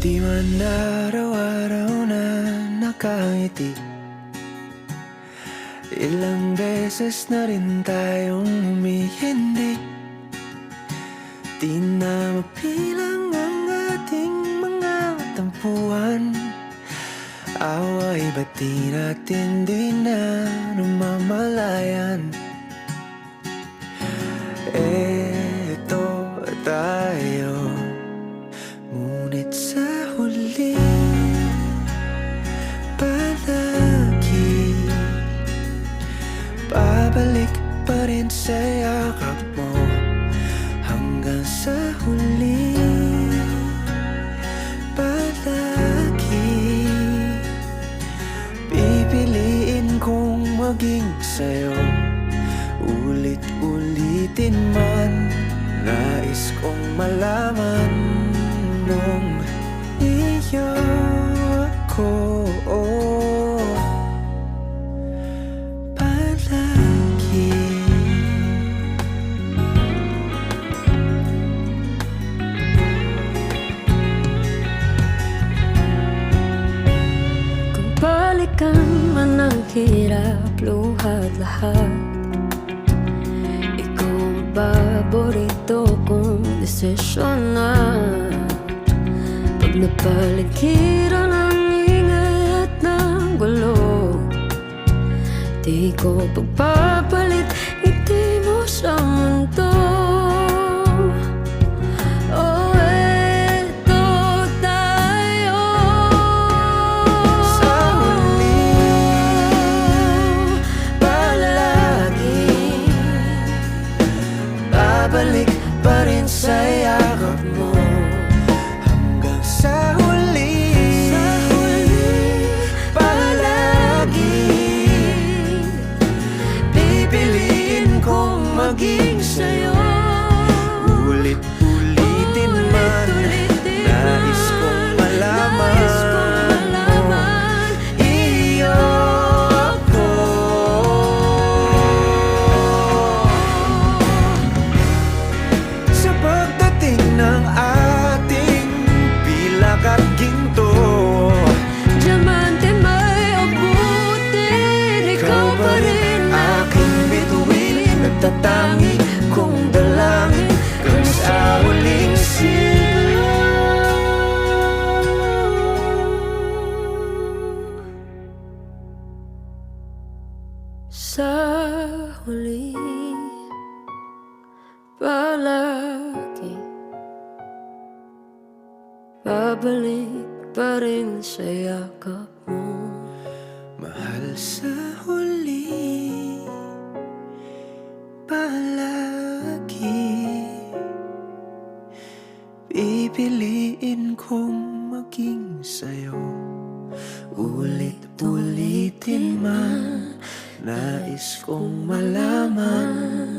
Di man araw-araw na nakangiti, ilang beses na rin tayong humihindi. Di na mapilang ang ating mga tampuhan. Away ba't di natin di na namamalayan? Eto tayo, ngunit sa huli palagi babalik pa rin sa yakap mo. Hanggang sa huli palagi pipiliin kong maging sa'yo. Ulit-ulitin man, nais kong malaman nung iyo ako palagi. Kung balikan man ang hirap, luha at lahat, ikaw ang paborito kong desisyon na. Pag napaligiran ang ingay at ng gulo, di ko pagpapalit ngiti mo sa mundo. Oh, eto tayo. Sa huli palagi babalik pa rin sa yakap mo. Hanggang sa huli palagi pipiliin kong maging sa'yo. Ulit-ulitin man, nais kong malaman iyo ako. Sa pagdating ng ating pilak at ginto, Diamante may abutin, ikaw pa rin aking bituin, nagtatangi kong dalangin kang sa huling sigaw. sa huli palagi babalik pa rin sa yakap mo. Mahal, sa huli palagi pipiliin kong maging sa'yo. Ulit-ulitin man, nais kong malaman